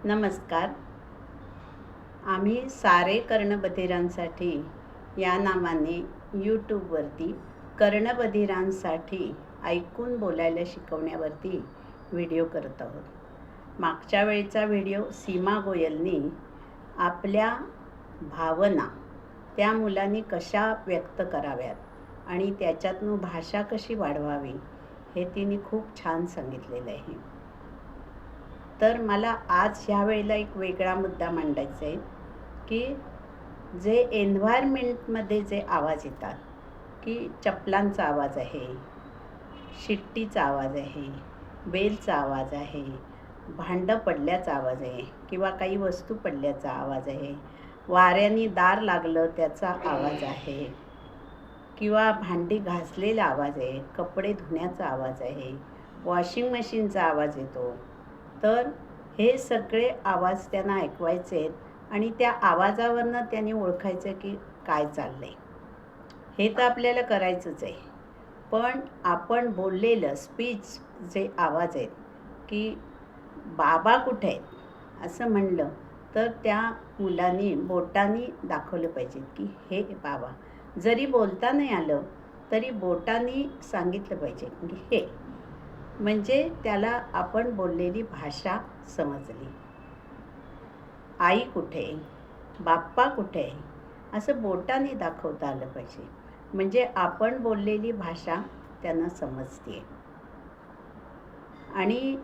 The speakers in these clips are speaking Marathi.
नमस्कार. आम्ही सारे कर्णबधिरांसाठी या नावाने यूट्यूबवरती कर्णबधिरांसाठी ऐकून बोलायला शिकवण्यावरती व्हिडिओ करत आहोत. मागच्या वेळचा व्हिडिओ सीमा गोयलनी आपल्या भावना त्या मुलांनी कशा व्यक्त कराव्यात आणि त्याच्यातून भाषा कशी वाढवावी हे तिने खूप छान सांगितलेलं आहे. तर मला आज ह्या वेळेला एक वेगळा मुद्दा मांडायचा आहे की जे एन्व्हायरमेंटमध्ये जे आवाज येतात की चपलांचा आवाज आहे, शिट्टीचा आवाज आहे, बेलचा आवाज आहे, भांडं पडल्याचा आवाज आहे किंवा काही वस्तू पडल्याचा आवाज आहे, वाऱ्याने दार लागलं त्याचा आवाज आहे किंवा भांडी घासलेला आवाज आहे, कपडे धुण्याचा आवाज आहे, वॉशिंग मशीनचा आवाज येतो. तर हे सगळे आवाज त्यांना ऐकवायचे आहेत आणि त्या आवाजावरनं त्यांनी ओळखायचं की काय चाललं आहे. हे तर आपल्याला करायचंच आहे. पण आपण बोललेलं स्पीच जे आवाज आहेत की बाबा कुठे आहेत असं म्हणलं तर त्या मुलांनी बोटांनी दाखवलं पाहिजे की हे बाबा. जरी बोलता नाही आलं तरी बोटांनी सांगितलं पाहिजे की हे, म्हणजे त्याला आपण बोललेली भाषा समजली. आई कुठे, बाप्पा कुठे असं बोटांनी दाखवता आलं पाहिजे, म्हणजे आपण बोललेली भाषा त्यांना समजते. आणि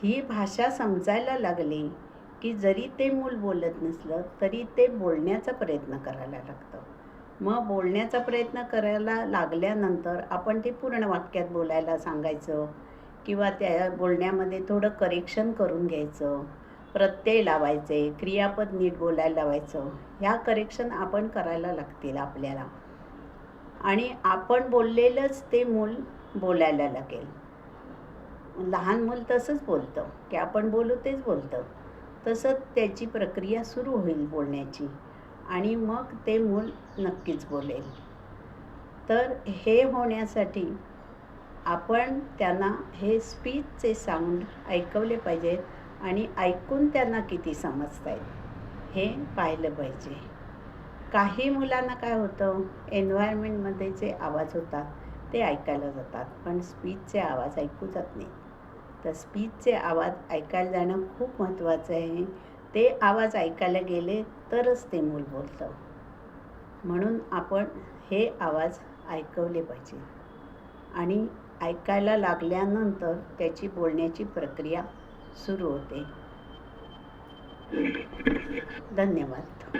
ही भाषा समजायला लागली की जरी ते मूल बोलत नसलं तरी ते बोलण्याचा प्रयत्न करायला लागतं. मग बोलण्याचा प्रयत्न करायला लागल्यानंतर आपण ते पूर्ण वाक्यात बोलायला सांगायचं किंवा त्या बोलण्यामध्ये थोडं करेक्शन करून घ्यायचं, प्रत्यय लावायचे, क्रियापद नीट बोलायला लावायचं. ह्या करेक्शन आपण करायला लागतील आपल्याला आणि आपण बोललेलंच ते मूल बोलायला लागेल. लहान मूल तसंच बोलतं की आपण बोलू तेच बोलतं. तसंच त्याची प्रक्रिया सुरू होईल बोलण्याची आणि मग ते मूल नक्कीच बोलेल. तर हे होण्यासाठी आपण त्यांना हे स्पीचचे साऊंड ऐकवले पाहिजेत आणि ऐकून त्यांना किती समजत आहेत हे पाहिलं पाहिजे. काही मुलांना काय होतं, एन्व्हायरमेंटमध्ये जे आवाज होतात ते ऐकायला जातात पण स्पीचचे आवाज ऐकू जात नाही. तर स्पीचचे आवाज ऐकायला जाणं खूप महत्त्वाचं आहे. ते आवाज ऐकायला गेले तरच ते मूल बोलतं. म्हणून आपण हे आवाज ऐकवले पाहिजे आणि ऐकायला लागल्यानंतर त्याची बोलण्याची प्रक्रिया सुरू होते. धन्यवाद.